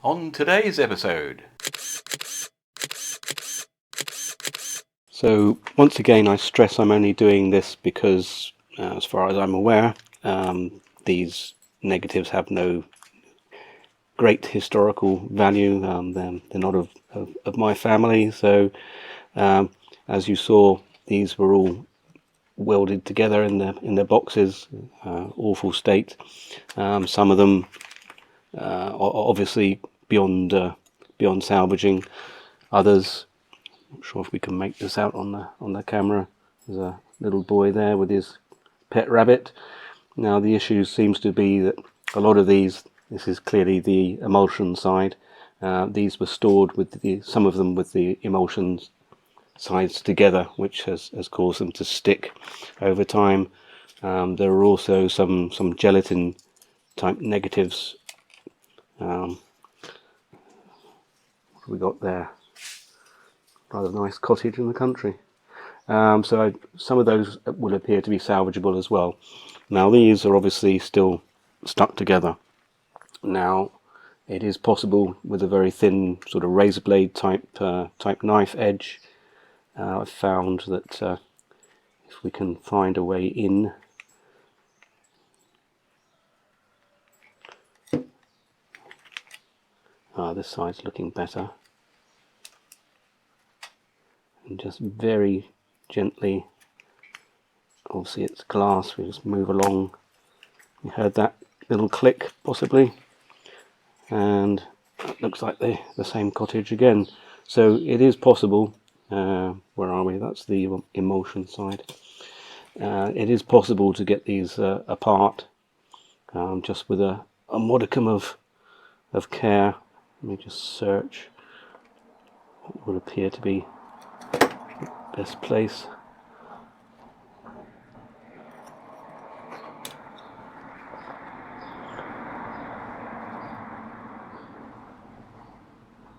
On today's episode. So once again I stress I'm only doing this because as far as I'm aware these negatives have no great historical value. They're not of my family, so as you saw, these were all welded together in their boxes, awful state. Some of them are obviously beyond salvaging. Others, not sure if we can make this out on the camera. There's a little boy there with his pet rabbit. Now the issue seems to be that a lot of these, this is clearly the emulsion side. These were stored with some of them with the emulsion sides together, which has caused them to stick over time. There are also some gelatin type negatives. What have we got there? Rather nice cottage in the country. Some of those will appear to be salvageable as well. Now these are obviously still stuck together. Now it is possible with a very thin sort of razor blade type knife edge. I've found that if we can find a way in, this side's looking better, and just very gently, obviously it's glass, we just move along. You heard that little click possibly, and it looks like the same cottage again. So it is possible. Where are we? That's the emulsion side. It is possible to get these apart just with a modicum of care. Let me just search what would appear to be the best place.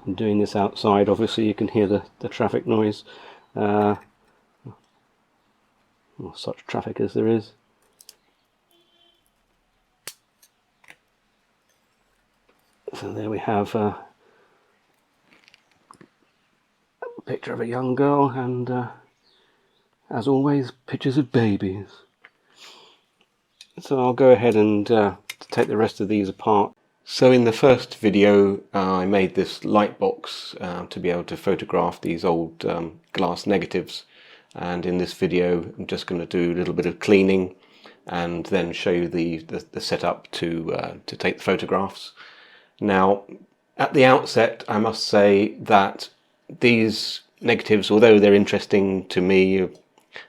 I'm doing this outside, obviously you can hear the traffic noise. Well, such traffic as there is. So there we have a picture of a young girl, and as always, pictures of babies. So I'll go ahead and take the rest of these apart. So in the first video I made this light box to be able to photograph these old glass negatives, and in this video I'm just going to do a little bit of cleaning and then show you the setup to take the photographs. Now at the outset I must say that these negatives, although they're interesting to me,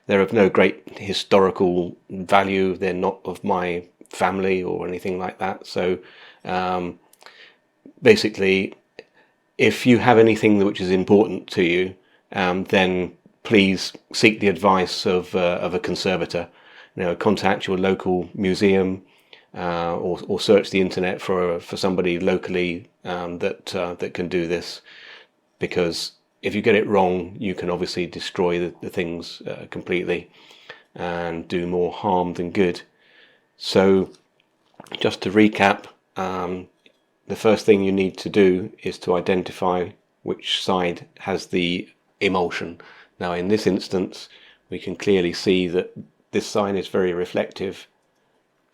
they're of no great historical value. They're not of my family or anything like that. So basically, if you have anything which is important to you, then please seek the advice of a conservator. You know, contact your local museum or search the internet for somebody locally that can do this, because if you get it wrong, you can obviously destroy the things completely and do more harm than good. So just to recap, the first thing you need to do is to identify which side has the emulsion. Now in this instance we can clearly see that this side is very reflective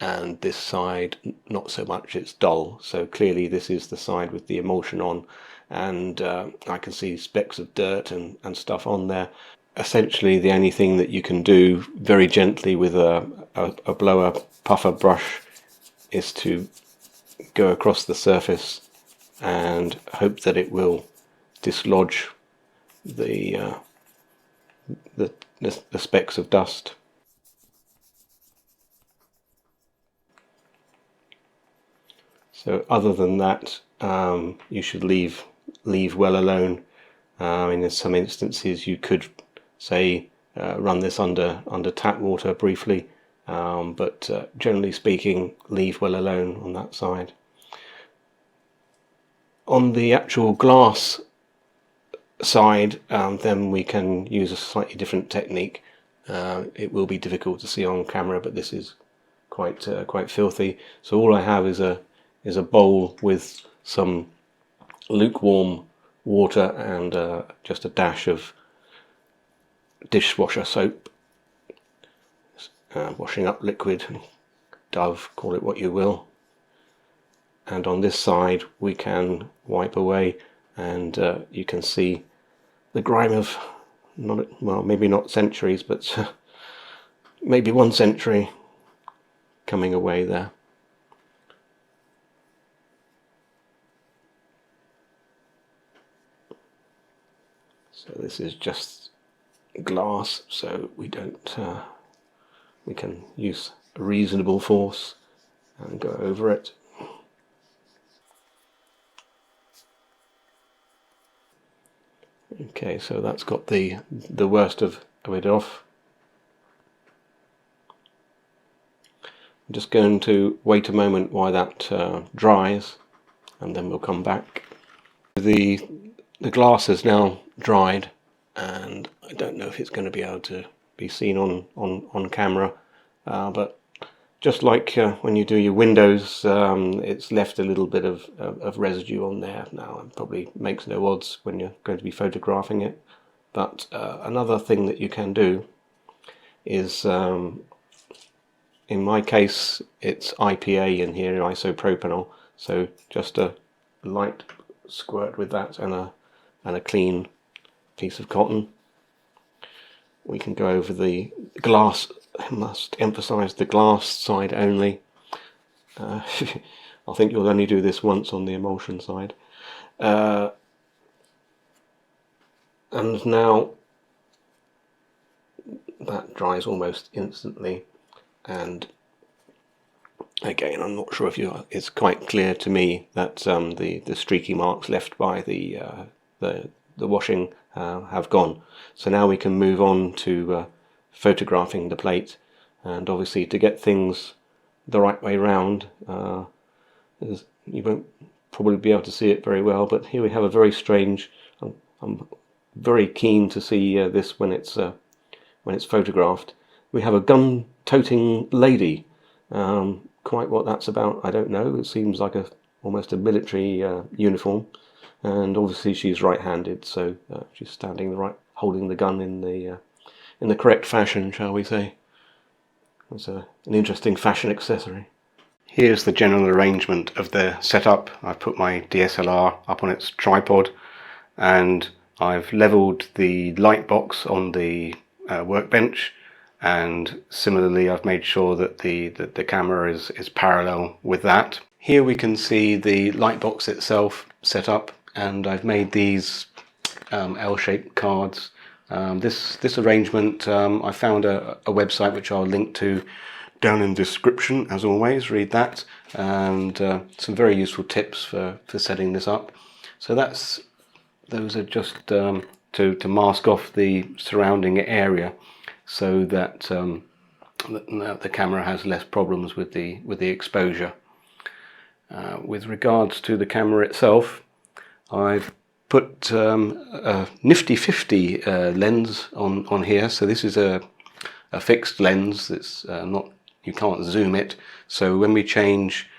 and this side not so much, it's dull. So clearly this is the side with the emulsion on, and I can see specks of dirt and stuff on there. Essentially the only thing that you can do very gently with a blower puffer brush is to go across the surface and hope that it will dislodge the specks of dust. So other than that, you should leave well alone. In some instances you could say run this under tap water briefly, but generally speaking, leave well alone on that side. On the actual glass side, then we can use a slightly different technique. It will be difficult to see on camera, but this is quite filthy. So all I have is a bowl with some lukewarm water and just a dash of dishwasher soap, washing up liquid, Dove, call it what you will. And on this side we can wipe away, and you can see the grime of, maybe not centuries, but maybe 1 century coming away there. So this is just glass, so we don't we can use a reasonable force and go over it. Okay, so that's got the worst of it off. I'm just going to wait a moment while that dries, and then we'll come back. The glass is now dried, and I don't know if it's going to be able to be seen on camera, but just like when you do your windows, it's left a little bit of residue on there now. It probably makes no odds when you're going to be photographing it. But another thing that you can do is, in my case, it's IPA in here, isopropanol. So just a light squirt with that and a clean piece of cotton. We can go over the glass. I must emphasize the glass side only. I think you'll only do this once on the emulsion side. And now that dries almost instantly, and again, I'm not sure if it's quite clear to me that the streaky marks left by the washing have gone. So now we can move on to photographing the plate, and obviously to get things the right way round, you won't probably be able to see it very well, but here we have a very strange, I'm very keen to see this when it's photographed. We have a gun-toting lady. Quite what that's about, I don't know. It seems like almost a military uniform, and obviously she's right-handed, so she's standing holding the gun in the correct fashion, shall we say. It's an interesting fashion accessory. Here's the general arrangement of the setup. I've put my DSLR up on its tripod, and I've leveled the light box on the workbench, and similarly I've made sure that the camera is parallel with that. Here we can see the light box itself set up, and I've made these L-shaped cards. This arrangement, I found a website which I'll link to down in the description, as always. Read that, and some very useful tips for setting this up. So those are just to mask off the surrounding area, so that the camera has less problems with the exposure. With regards to the camera itself, I've put a nifty 50 lens on here. So this is a fixed lens. It's not, you can't zoom it. So when we change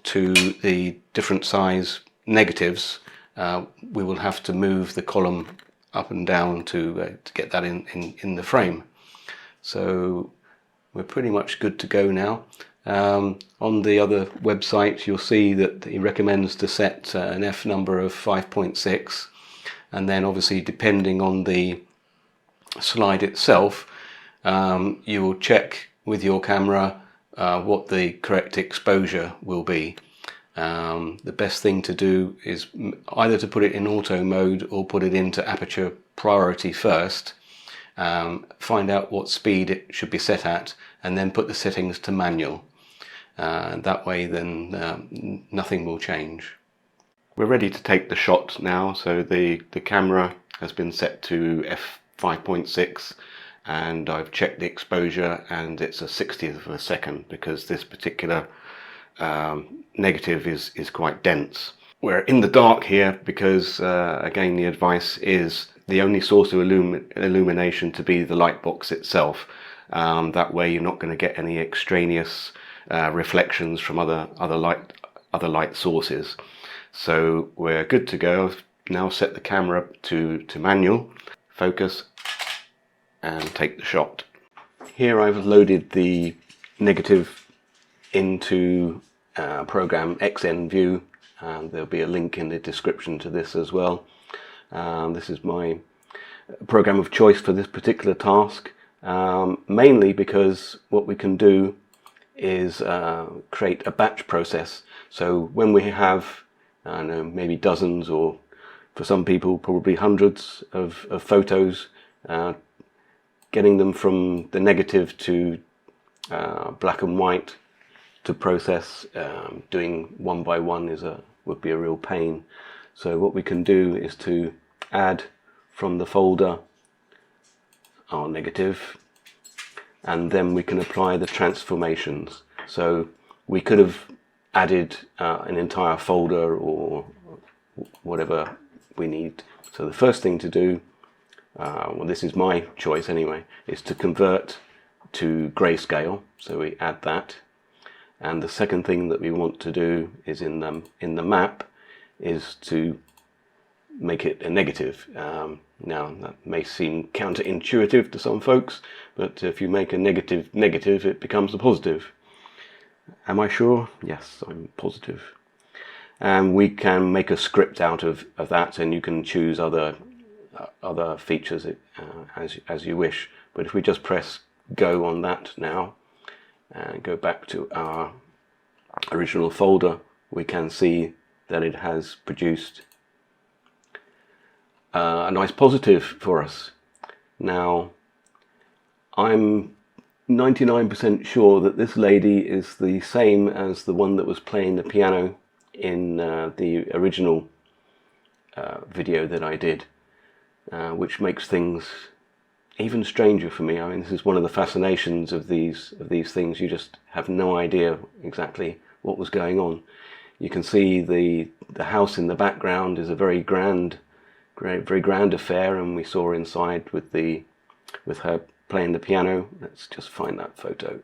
to the different size negatives, we will have to move the column up and down to get that in the frame. So we're pretty much good to go now. On the other website, you'll see that he recommends to set an f number of 5.6, and then obviously depending on the slide itself, you will check with your camera what the correct exposure will be. The best thing to do is either to put it in auto mode or put it into aperture priority first. Find out what speed it should be set at, and then put the settings to manual. That way then nothing will change. We're ready to take the shot now. So the camera has been set to f5.6, and I've checked the exposure, and it's a 60th of a second, because this particular negative is quite dense. We're in the dark here because again, the advice is the only source of illumination to be the light box itself. That way you're not going to get any extraneous reflections from other light sources. So we're good to go. Now set the camera up to manual, focus, and take the shot. Here I've loaded the negative into program XNView, and there'll be a link in the description to this as well. This is my program of choice for this particular task, mainly because what we can do is create a batch process. So when we have, I don't know, maybe dozens, or for some people probably hundreds of photos, getting them from the negative to black and white to process, doing one by one would be a real pain. So what we can do is to add from the folder our negative, and then we can apply the transformations. So we could have added an entire folder or whatever we need. So the first thing to do, well, this is my choice anyway, is to convert to grayscale. So we add that, and the second thing that we want to do is in the map is to make it a negative. Now that may seem counterintuitive to some folks, but if you make a negative, it becomes a positive. Am I sure? Yes, I'm positive. And we can make a script out of that, and you can choose other features as you wish. But if we just press go on that now and go back to our original folder, we can see that it has produced a nice positive for us. Now, I'm 99% sure that this lady is the same as the one that was playing the piano in the original video that I did, which makes things even stranger for me. I mean, this is one of the fascinations of these things. You just have no idea exactly what was going on. You can see the house in the background is a very grand affair, and we saw inside with her playing the piano. Let's just find that photo.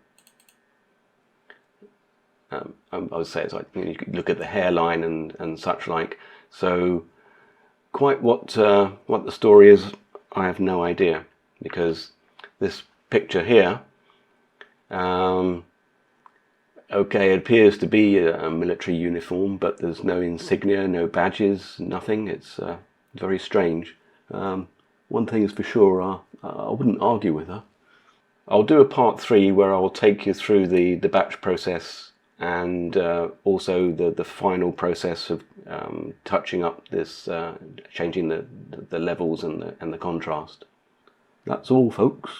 I would say it's like, you could look at the hairline and such like. So quite what the story is, I have no idea, because this picture here, okay, it appears to be a military uniform, but there's no insignia, no badges, nothing. It's very strange. One thing is for sure, I wouldn't argue with her. I'll do a part 3 where I'll take you through the batch process, and also the final process of touching up this, changing the levels and the contrast. That's all, folks.